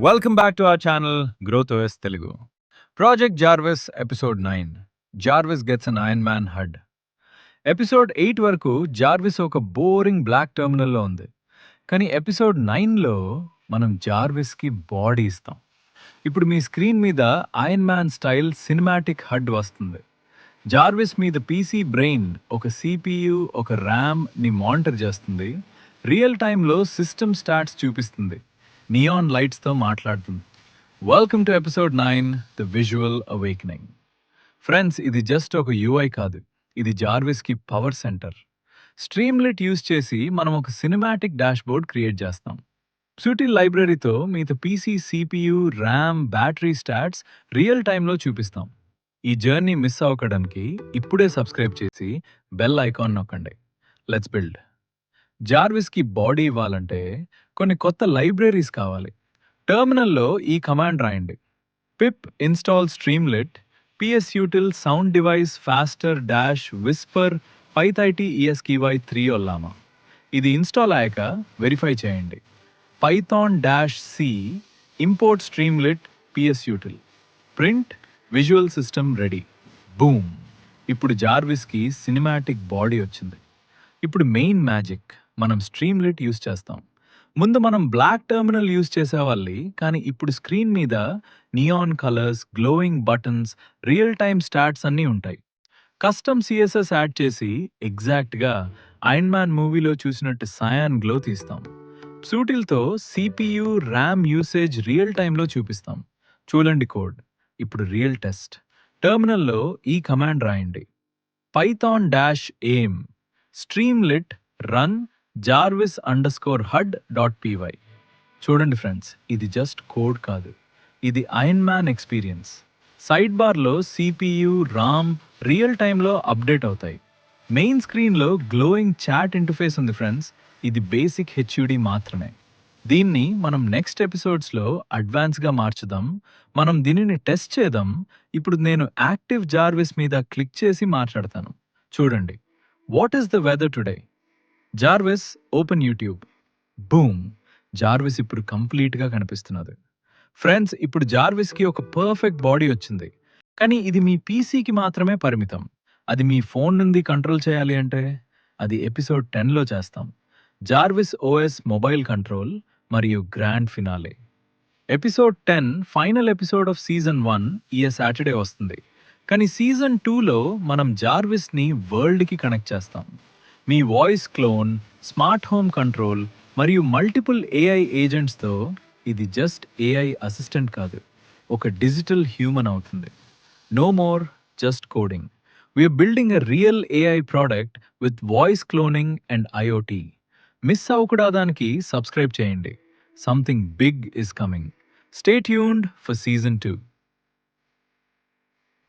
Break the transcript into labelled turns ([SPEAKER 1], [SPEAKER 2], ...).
[SPEAKER 1] Welcome back to our channel Growth OS Telugu. Project Jarvis Episode 9. Jarvis gets an Iron Man HUD. Episode 8 వరకు Jarvis ఒక boring black టెర్మినల్లో ఉంది. కానీ episode 9లో మనం జార్విస్కి body ఇస్తాం. ఇప్పుడు మీ స్క్రీన్ మీద iron man style cinematic HUD వస్తుంది. జార్విస్ మీద పీసీ బ్రెయిన్ ఒక CPU ఒక ర్యామ్ని మానిటర్ చేస్తుంది. రియల్ టైంలో సిస్టమ్ స్టాట్స్ చూపిస్తుంది. నియాన్ లైట్స్తో మాట్లాడుతుంది. Welcome to episode 9 the visual awakening. Friends, ఇది జస్ట్ ఒక UI కాదు, ఇది జార్విస్కి పవర్ సెంటర్. స్ట్రీమ్లెట్ యూజ్ చేసి మనం ఒక సినిమాటిక్ డాష్బోర్డ్ క్రియేట్ చేస్తాం. ప్సూటిల్ లైబ్రరీతో మీతో PC CPU RAM battery stats real టైంలో చూపిస్తాం. ఈ జర్నీ మిస్ అవ్వడానికి ఇప్పుడే సబ్స్క్రైబ్ చేసి బెల్ ఐకాన్ నొక్కండి. Let's build. జార్విస్కి బాడీ ఇవ్వాలంటే కొన్ని కొత్త లైబ్రరీస్ కావాలి. టెర్మినల్లో ఈ కమాండ్ రాయండి: pip install Streamlit psutil sound device faster dash whisper పైథైటీ esky3 ఒల్లామా. ఇది ఇన్స్టాల్ అయ్యాక వెరిఫై చేయండి. Python dash C import Streamlit psutil print visual system ready. Boom! ఇప్పుడు జార్విస్కి సినిమాటిక్ బాడీ వచ్చింది. ఇప్పుడు మెయిన్ మ్యాజిక్, మనం స్ట్రీమ్లెట్ యూస్ చేస్తాం. ముందు మనం బ్లాక్ టెర్మినల్ యూస్ చేసేవాళ్ళి, కానీ ఇప్పుడు స్క్రీన్ మీద neon colours, glowing buttons, real time stats అన్నీ ఉంటాయి. కస్టమ్ CSS యాడ్ చేసి ఎగ్జాక్ట్గా ఐరన్ మ్యాన్ మూవీలో చూసినట్టు సయాన్ గ్లో తీస్తాం. ప్సూటిల్తో CPU ర్యామ్ యూసేజ్ రియల్ టైంలో చూపిస్తాం. చూడండి కోడ్. ఇప్పుడు రియల్ టెస్ట్. టెర్మినల్లో ఈ కమాండ్ రాయండి: Python dash aim Streamlit run jarvis underscore hud.py. చూడండి ఫ్రెండ్స్, ఇది జస్ట్ కోడ్ కాదు, ఇది ఐరన్ మ్యాన్ ఎక్స్పీరియన్స్. సైడ్ బార్లో CPU రామ్ రియల్ టైంలో అప్డేట్ అవుతాయి. మెయిన్ స్క్రీన్లో గ్లోయింగ్ చాట్ ఇంటర్ఫేస్ ఉంది ఫ్రెండ్స్. ఇది బేసిక్ HUD మాత్రమే. దీన్ని మనం నెక్స్ట్ ఎపిసోడ్స్లో అడ్వాన్స్గా మార్చుదాం. మనం దీనిని టెస్ట్ చేద్దాం. ఇప్పుడు నేను యాక్టివ్ జార్విస్ మీద క్లిక్ చేసి మాట్లాడతాను. చూడండి. What is the weather today? Jarvis open YouTube. Boom! జార్విస్ ఇప్పుడు కంప్లీట్గా కనిపిస్తున్నది. ఫ్రెండ్స్, ఇప్పుడు జార్విస్కి ఒక పర్ఫెక్ట్ బాడీ వచ్చింది. కానీ ఇది మీ పీసీకి మాత్రమే పరిమితం. అది మీ ఫోన్ నుండి కంట్రోల్ చేయాలి అంటే అది ఎపిసోడ్ 10లో చేస్తాం. జార్విస్ OS మొబైల్ కంట్రోల్ మరియు grand finale. Episode 10 final episode of season 1 ఈ సాటర్డే వస్తుంది. కానీ సీజన్ 2లో మనం జార్విస్ని వరల్డ్కి కనెక్ట్ చేస్తాం. మీ voice clone, smart home control మరియు మల్టిపుల్ AI ఏజెంట్స్తో ఇది జస్ట్ AI అసిస్టెంట్ కాదు, ఒక డిజిటల్ హ్యూమన్ అవుతుంది. No more just coding. We're building a real AI product with voice cloning and IoT. Miss అవ్వకూడదానికి సబ్స్క్రైబ్ చేయండి. Something big is coming. Stay tuned for season 2.